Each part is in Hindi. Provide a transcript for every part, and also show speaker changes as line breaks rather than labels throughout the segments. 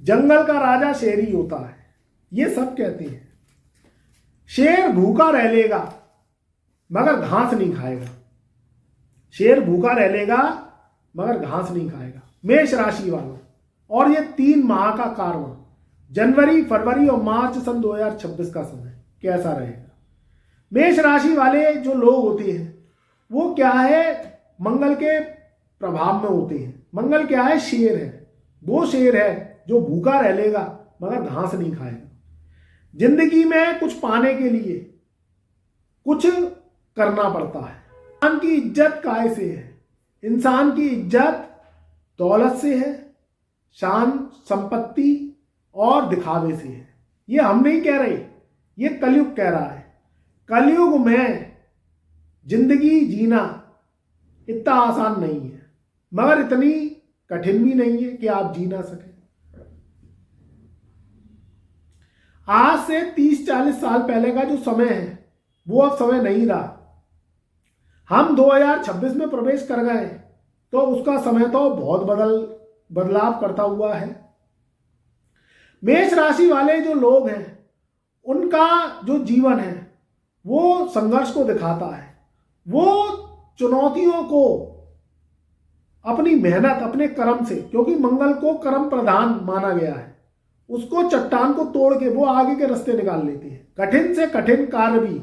जंगल का राजा शेर ही होता है, ये सब कहते हैं। शेर भूखा रह लेगा मगर घास नहीं खाएगा। शेर भूखा रह लेगा मगर घास नहीं खाएगा। मेष राशि वालों, और ये 3 माह का कारवा, जनवरी, फरवरी और मार्च सन 2026 का समय कैसा रहेगा। मेष राशि वाले जो लोग होते हैं वो क्या है, मंगल के प्रभाव में होते हैं। मंगल क्या है, शेर है। वो शेर है जो भूखा रह लेगा मगर घास नहीं खाएगा। जिंदगी में कुछ पाने के लिए कुछ करना पड़ता है। इंसान की इज्जत काय से है? इंसान की इज्जत दौलत से है, शान, संपत्ति और दिखावे से है। ये हम नहीं कह रहे, ये कलयुग कह रहा है। कलयुग में जिंदगी जीना इतना आसान नहीं है, मगर इतनी कठिन भी नहीं है कि आप जी ना सकें। आज से 30-40 साल पहले का जो समय है वो अब समय नहीं रहा। हम 2026 में प्रवेश कर गए तो उसका समय तो बहुत बदलाव करता हुआ है। मेष राशि वाले जो लोग हैं उनका जो जीवन है वो संघर्ष को दिखाता है। वो चुनौतियों को अपनी मेहनत, अपने कर्म से, क्योंकि मंगल को कर्म प्रधान माना गया है, उसको चट्टान को तोड़ के वो आगे के रास्ते निकाल लेते हैं। कठिन से कठिन कार्य भी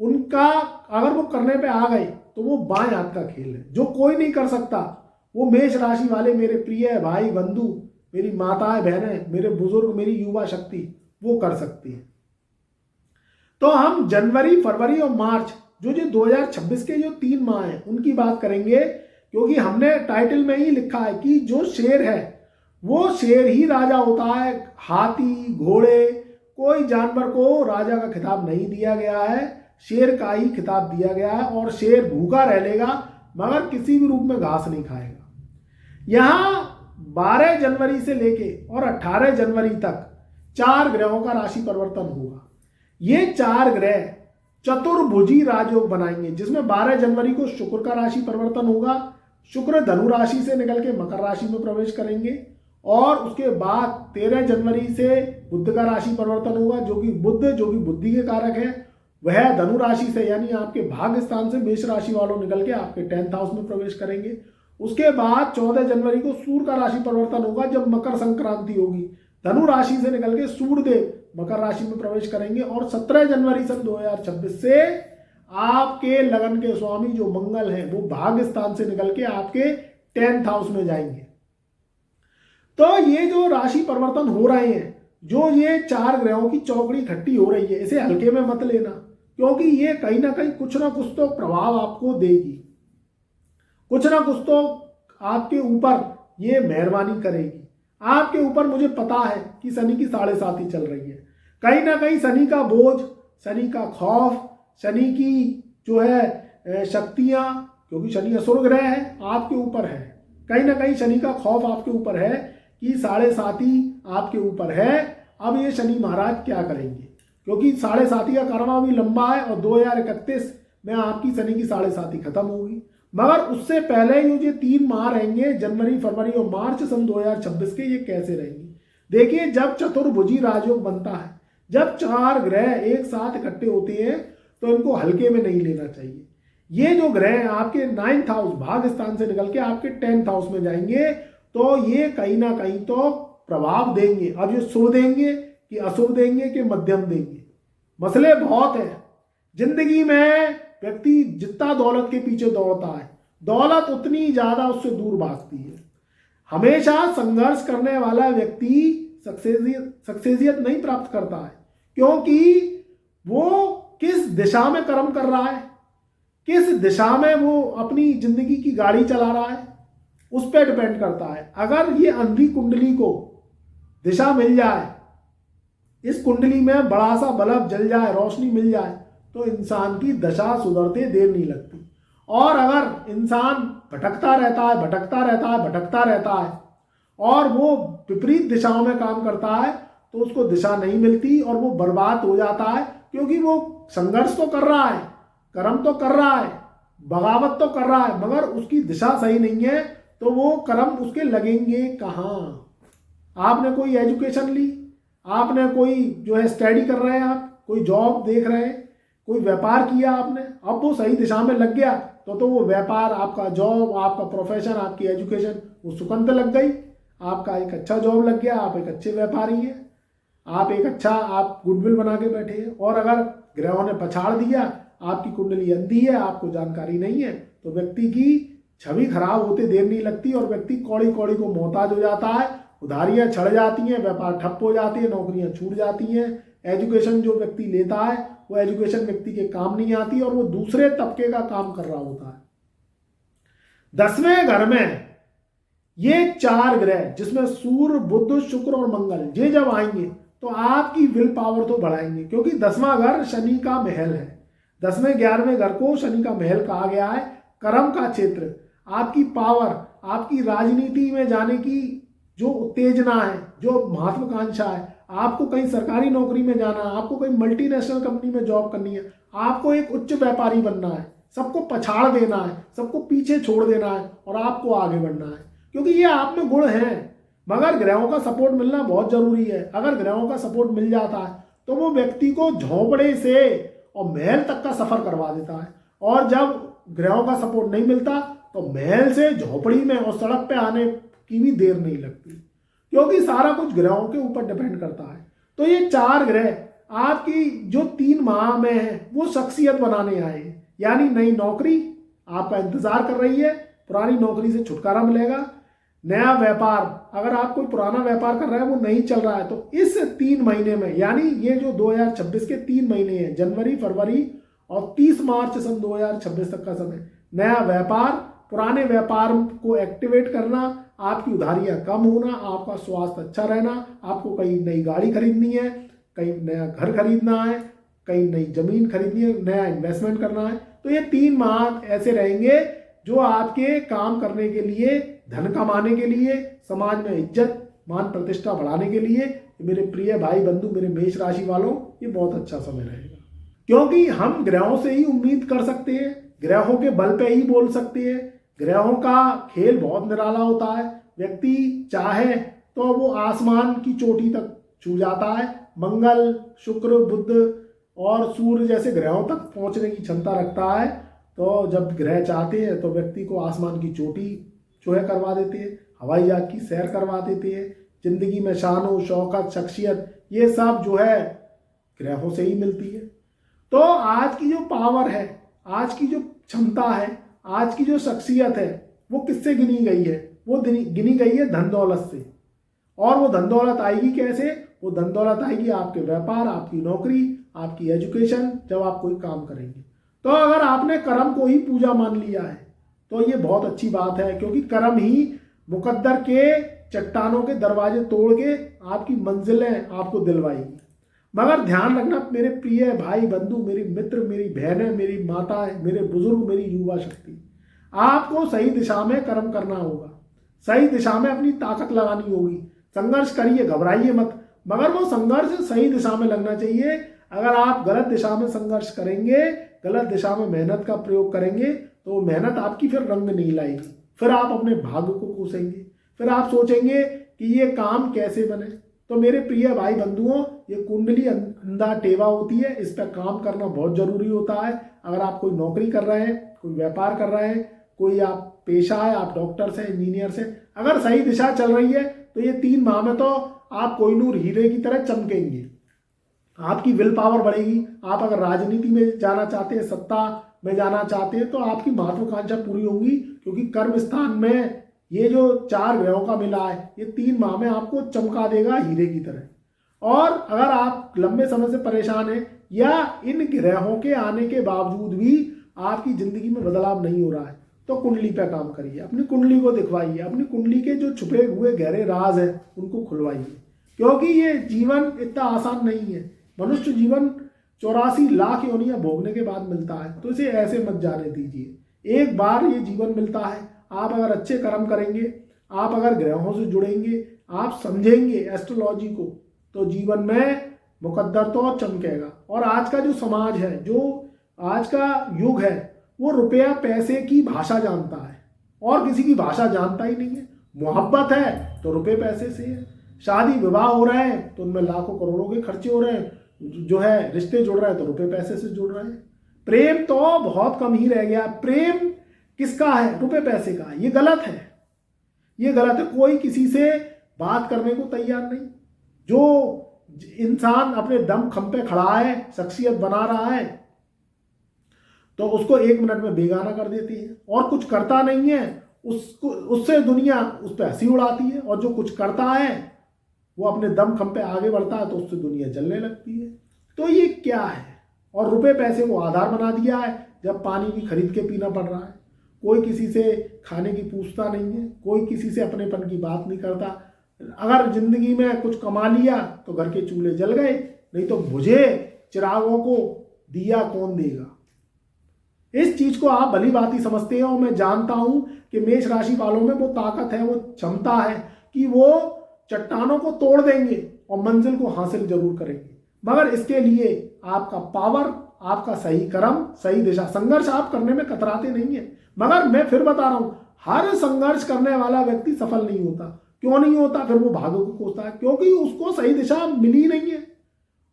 उनका अगर वो करने पे आ गए तो वो बाएं हाथ का खेल है, जो कोई नहीं कर सकता। वो मेष राशि वाले मेरे प्रिय भाई बंधु, मेरी माताएं बहनें, मेरे बुजुर्ग, मेरी युवा शक्ति वो कर सकती है। तो हम जनवरी, फरवरी और मार्च जो 2026 के जो 3 माह हैं उनकी बात करेंगे, क्योंकि हमने टाइटल में ही लिखा है कि जो शेर है वो शेर ही राजा होता है। हाथी, घोड़े, कोई जानवर को राजा का खिताब नहीं दिया गया है, शेर का ही खिताब दिया गया है। और शेर भूखा रह लेगा मगर किसी भी रूप में घास नहीं खाएगा। यहाँ 12 जनवरी से लेके और 18 जनवरी तक 4 ग्रहों का राशि परिवर्तन होगा। ये 4 ग्रह चतुर्भुजी राजयोग बनाएंगे, जिसमें 12 जनवरी को शुक्र का राशि परिवर्तन होगा। शुक्र धनु राशि से निकल के मकर राशि में प्रवेश करेंगे। और उसके बाद 13 जनवरी से बुध का राशि परिवर्तन होगा, जो कि बुद्धि के कारक है। वह धनु राशि से, यानी आपके भाग्य स्थान से, मेष राशि वालों निकल के आपके 10th हाउस में प्रवेश करेंगे। उसके बाद 14 जनवरी को सूर्य का राशि परिवर्तन होगा, जब मकर संक्रांति होगी। धनु राशि से निकल के सूर्यदेव मकर राशि में प्रवेश करेंगे। और 17 जनवरी सन 2026 से आपके लगन के स्वामी जो मंगल है वो भाग्य स्थान से निकल के आपके 10th हाउस में जाएंगे। तो ये जो राशि परिवर्तन हो रहे हैं, जो ये 4 ग्रहों की चौकड़ी इकट्ठी हो रही है, इसे हल्के में मत लेना, क्योंकि ये कहीं ना कहीं कुछ ना कुछ तो प्रभाव आपको देगी, कुछ ना कुछ तो आपके ऊपर ये मेहरबानी करेगी। आपके ऊपर मुझे पता है कि शनि की 7.5 चल रही है। कहीं ना कहीं शनि का बोझ, शनि का खौफ, शनि की जो है शक्तियां, क्योंकि शनि असुर ग्रह है, आपके ऊपर है। कहीं ना कहीं शनि का खौफ आपके ऊपर है कि 7.5 आपके ऊपर है। अब ये शनि महाराज क्या करेंगे, क्योंकि 7.5 का कारवा भी लंबा है और 2031 में आपकी शनि की 7.5 खत्म होगी। मगर उससे पहले ये 3 माह रहेंगे, जनवरी, फरवरी और मार्च सन 2026 के, ये कैसे रहेंगे। देखिए, जब चतुर्भुजी राजयोग बनता है, जब 4 ग्रह एक साथ इकट्ठे होते हैं, तो इनको हल्के में नहीं लेना चाहिए। ये जो ग्रह आपके 9th हाउस भाग्य स्थान से निकल के आपके 10th हाउस में जाएंगे, तो ये कहीं ना कहीं तो प्रभाव देंगे। अब ये शुभ देंगे कि अशुभ देंगे कि मध्यम देंगे, मसले बहुत है। जिंदगी में व्यक्ति जितना दौलत के पीछे दौड़ता है, दौलत उतनी ज्यादा उससे दूर भागती है। हमेशा संघर्ष करने वाला व्यक्ति सक्सेसियत नहीं प्राप्त करता है, क्योंकि वो किस दिशा में कर्म कर रहा है, किस दिशा में वो अपनी जिंदगी की गाड़ी चला रहा है, उस पर डिपेंड करता है। अगर ये अंधी कुंडली को दिशा मिल जाए, इस कुंडली में बड़ा सा बल्ब जल जाए, रोशनी मिल जाए, तो इंसान की दशा सुधरते देर नहीं लगती। और अगर इंसान भटकता रहता है और वो विपरीत दिशाओं में काम करता है, तो उसको दिशा नहीं मिलती और वो बर्बाद हो जाता है, क्योंकि वो संघर्ष तो कर रहा है, कर्म तो कर रहा है, बगावत तो कर रहा है, मगर उसकी दिशा सही नहीं है, तो वो कर्म उसके लगेंगे कहाँ। आपने कोई एजुकेशन ली, आपने कोई जो है स्टडी कर रहे हैं, आप कोई जॉब देख रहे हैं, कोई व्यापार किया आपने, अब वो सही दिशा में लग गया तो वो व्यापार, आपका जॉब, आपका प्रोफेशन, आपकी एजुकेशन वो सुकंत लग गई, आपका एक अच्छा जॉब लग गया, आप एक अच्छे व्यापारी हैं, आप एक अच्छा आप गुडविल बना के बैठे हैं। और अगर ग्रहों ने पछाड़ दिया, आपकी कुंडली अंधी है, आपको जानकारी नहीं है, तो व्यक्ति की छवि खराब होते देर नहीं लगती और व्यक्ति कौड़ी कौड़ी को मोहताज हो जाता है, उधारियां छड़ जाती हैं, व्यापार ठप हो जाती है, नौकरियां छूट जाती हैं, एजुकेशन जो व्यक्ति लेता है वो एजुकेशन व्यक्ति के काम नहीं आती और वो दूसरे तबके का काम कर रहा होता है। 10वें घर में ये 4 ग्रह जिसमें सूर्य, बुध, शुक्र और मंगल, ये जब आएंगे तो आपकी विल पावर तो बढ़ाएंगे, क्योंकि 10वां घर शनि का महल है। 10वें 11वें घर को शनि का महल कहा गया है, कर्म का क्षेत्र। आपकी पावर, आपकी राजनीति में जाने की जो उत्तेजना है, जो महत्वाकांक्षा है, आपको कहीं सरकारी नौकरी में जाना है, आपको कहीं मल्टीनेशनल कंपनी में जॉब करनी है, आपको एक उच्च व्यापारी बनना है, सबको पछाड़ देना है, सबको पीछे छोड़ देना है और आपको आगे बढ़ना है, क्योंकि ये आप में गुण हैं। मगर ग्रहों का सपोर्ट मिलना बहुत जरूरी है। अगर ग्रहों का सपोर्ट मिल जाता है तो वो व्यक्ति को झोंपड़े से और महल तक का सफर करवा देता है, और जब ग्रहों का सपोर्ट नहीं मिलता तो महल से झोपड़ी में और सड़क पे आने की भी देर नहीं लगती, क्योंकि सारा कुछ ग्रहों के ऊपर डिपेंड करता है। तो ये 4 ग्रह आपकी जो 3 माह में है वो शख्सियत बनाने आए, यानी नई नौकरी आपका इंतजार कर रही है, पुरानी नौकरी से छुटकारा मिलेगा। नया व्यापार, अगर आप कोई पुराना व्यापार कर रहे हैं वो नहीं चल रहा है तो इस 3 महीने में, यानी ये जो 2026 के 3 महीने हैं, जनवरी, फरवरी और 30 मार्च सन 2026 तक का समय, नया व्यापार, पुराने व्यापार को एक्टिवेट करना, आपकी उधारियां कम होना, आपका स्वास्थ्य अच्छा रहना, आपको कहीं नई गाड़ी खरीदनी है, कहीं नया घर खरीदना है, कहीं नई जमीन खरीदनी है, नया इन्वेस्टमेंट करना है। तो ये 3 माह ऐसे रहेंगे जो आपके काम करने के लिए, धन कमाने के लिए, समाज में इज्जत मान प्रतिष्ठा बढ़ाने के लिए, मेरे प्रिय भाई बंधु, मेरे मेष राशि वालों, ये बहुत अच्छा समय रहेगा, क्योंकि हम ग्रहों से ही उम्मीद कर सकते हैं, ग्रहों के बल पे ही बोल सकते हैं। ग्रहों का खेल बहुत निराला होता है, व्यक्ति चाहे तो वो आसमान की चोटी तक छू जाता है। मंगल, शुक्र, बुध और सूर्य जैसे ग्रहों तक पहुंचने की क्षमता रखता है, तो जब ग्रह चाहते हैं तो व्यक्ति को आसमान की चोटी जो है करवा देते हैं, हवाई जहाज की सैर करवा देते हैं। जिंदगी में शानो शौकत, शख्सियत, ये सब जो है ग्रहों से ही मिलती है। तो आज की जो पावर है, आज की जो क्षमता है, आज की जो शख्सियत है, वो किससे गिनी गई है? वो गिनी गई है धन दौलत से। और वो धन दौलत आएगी कैसे? वो धन दौलत आएगी आपके व्यापार, आपकी नौकरी, आपकी एजुकेशन, जब आप कोई काम करेंगे। तो अगर आपने कर्म को ही पूजा मान लिया है तो ये बहुत अच्छी बात है, क्योंकि कर्म ही मुकद्दर के चट्टानों के दरवाजे तोड़ के आपकी मंजिलें आपको दिलवाएगी। मगर ध्यान रखना मेरे प्रिय भाई बंधु, मेरी मित्र, मेरी बहनें, मेरी माताएं, मेरे बुजुर्ग, मेरी युवा शक्ति, आपको सही दिशा में कर्म करना होगा, सही दिशा में अपनी ताकत लगानी होगी। संघर्ष करिए, घबराइए मत, मगर वो संघर्ष सही दिशा में लगना चाहिए। अगर आप गलत दिशा में संघर्ष करेंगे, गलत दिशा में मेहनत का प्रयोग करेंगे, तो मेहनत आपकी फिर रंग नहीं लाएगी, फिर आप अपने भाग्य को कोसेंगे, फिर आप सोचेंगे कि ये काम कैसे बने। तो मेरे प्रिय भाई बंधुओं, ये कुंडली अंधा टेवा होती है, इस पर काम करना बहुत जरूरी होता है। अगर आप कोई नौकरी कर रहे हैं, कोई व्यापार कर रहे हैं, कोई आप पेशा है, आप डॉक्टर से, इंजीनियर से, अगर सही दिशा चल रही है तो ये 3 माह में तो आप कोहिनूर हीरे की तरह चमकेंगे, आपकी विल पावर बढ़ेगी। आप अगर राजनीति में जाना चाहते हैं, सत्ता में जाना चाहते हैं, तो आपकी महत्वाकांक्षा पूरी होंगी, क्योंकि कर्म स्थान में ये जो 4 ग्रहों का मिला है, ये 3 माह में आपको चमका देगा हीरे की तरह। और अगर आप लंबे समय से परेशान हैं या इन ग्रहों के आने के बावजूद भी आपकी जिंदगी में बदलाव नहीं हो रहा है, तो कुंडली पे काम करिए, अपनी कुंडली को दिखवाइए, अपनी कुंडली के जो छुपे हुए गहरे राज हैं उनको खुलवाइए, क्योंकि ये जीवन इतना आसान नहीं है। मनुष्य जीवन 84 लाख योनियां भोगने के बाद मिलता है, तो इसे ऐसे मत जाने दीजिए। एक बार ये जीवन मिलता है, आप अगर अच्छे कर्म करेंगे, आप अगर ग्रहों से जुड़ेंगे, आप समझेंगे एस्ट्रोलॉजी को, तो जीवन में मुकद्दर तो चमकेगा। और आज का जो समाज है, जो आज का युग है, वो रुपया पैसे की भाषा जानता है और किसी की भाषा जानता ही नहीं है। मोहब्बत है तो रुपये पैसे से है, शादी विवाह हो रहे हैं तो उनमें लाखों करोड़ों के खर्चे हो रहे हैं, जो है रिश्ते जुड़ रहे हैं तो रुपए पैसे से जुड़ रहे हैं। प्रेम तो बहुत कम ही रह गया। प्रेम किसका है? रुपए पैसे का। ये गलत है, ये गलत है। कोई किसी से बात करने को तैयार नहीं। जो इंसान अपने दम खम पे खड़ा है, शख्सियत बना रहा है, तो उसको 1 मिनट में बेगाना कर देती है। और कुछ करता नहीं है उसको, उससे दुनिया उस पर हंसी उड़ाती है। और जो कुछ करता है वो अपने दम खम पे आगे बढ़ता है तो उससे दुनिया जलने लगती है। तो ये क्या है? और रुपए पैसे को आधार बना दिया है। जब पानी भी खरीद के पीना पड़ रहा है, कोई किसी से खाने की पूछता नहीं है, कोई किसी से अपनेपन की बात नहीं करता। अगर जिंदगी में कुछ कमा लिया तो घर के चूल्हे जल गए, नहीं तो बुझे चिरागों को दिया कौन देगा। इस चीज को आप भली भांति समझते हो। मैं जानता हूं कि मेष राशि वालों में वो ताकत है, वो क्षमता है कि वो चट्टानों को तोड़ देंगे और मंजिल को हासिल जरूर करेंगे। मगर इसके लिए आपका पावर, आपका सही कर्म, सही दिशा, संघर्ष आप करने में कतराते नहीं है। मगर मैं फिर बता रहा हूं, हर संघर्ष करने वाला व्यक्ति सफल नहीं होता। क्यों नहीं होता? फिर वो भाग्य को कोसता है, क्योंकि उसको सही दिशा मिली नहीं है।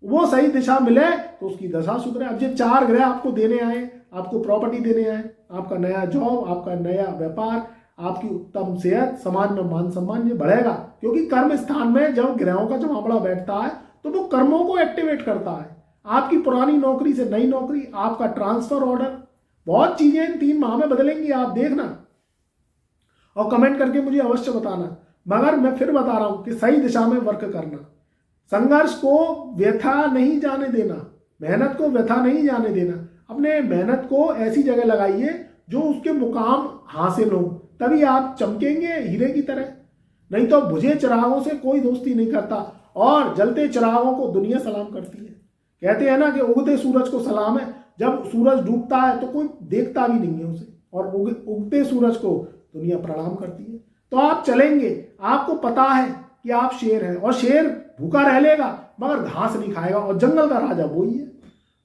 वो सही दिशा मिले तो उसकी दशा सुधरे। अब ये 4 ग्रह आपको देने आए, आपको प्रॉपर्टी देने आए, आपका नया जॉब, आपका नया व्यापार, आपकी उत्तम सेहत, समाज में मान सम्मान ये बढ़ेगा। क्योंकि कर्म स्थान में जब ग्रहों का जमावड़ा बैठता है तो वो कर्मों को एक्टिवेट करता है। आपकी पुरानी नौकरी से नई नौकरी, आपका ट्रांसफर ऑर्डर, बहुत चीजें इन 3 माह में बदलेंगी, आप देखना। और कमेंट करके मुझे अवश्य बताना। मगर मैं फिर बता रहा हूं कि सही दिशा में वर्क करना, संघर्ष को व्यथा नहीं जाने देना, मेहनत को व्यथा नहीं जाने देना। अपने मेहनत को ऐसी जगह लगाइए जो उसके मुकाम हासिल हो, तभी आप चमकेंगे हीरे की तरह। नहीं तो बुझे चिरागों से कोई दोस्ती नहीं करता, और जलते चिरागों को दुनिया सलाम करती है। कहते हैं ना कि उगते सूरज को सलाम है। जब सूरज डूबता है तो कोई देखता भी नहीं है उसे, और उगते सूरज को दुनिया प्रणाम करती है। तो आप चलेंगे, आपको पता है कि आप शेर हैं, और शेर भूखा रह लेगा मगर घास नहीं खाएगा, और जंगल का राजा वही है।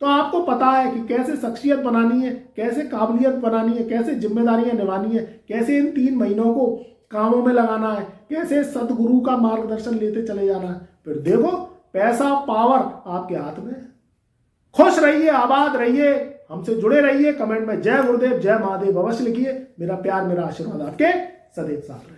तो आपको पता है कि कैसे शख्सियत बनानी है, कैसे काबिलियत बनानी है, कैसे जिम्मेदारियां निभानी है, कैसे इन 3 महीनों को कामों में लगाना है, कैसे सदगुरु का मार्गदर्शन लेते चले जाना है। फिर देखो पैसा, पावर आपके हाथ में है। खुश रहिए, आबाद रहिए, हमसे जुड़े रहिए। कमेंट में जय गुरुदेव, जय महादेव अवश्य लिखिए। मेरा प्यार, मेरा आशीर्वाद आपके सदैव साथ रहे।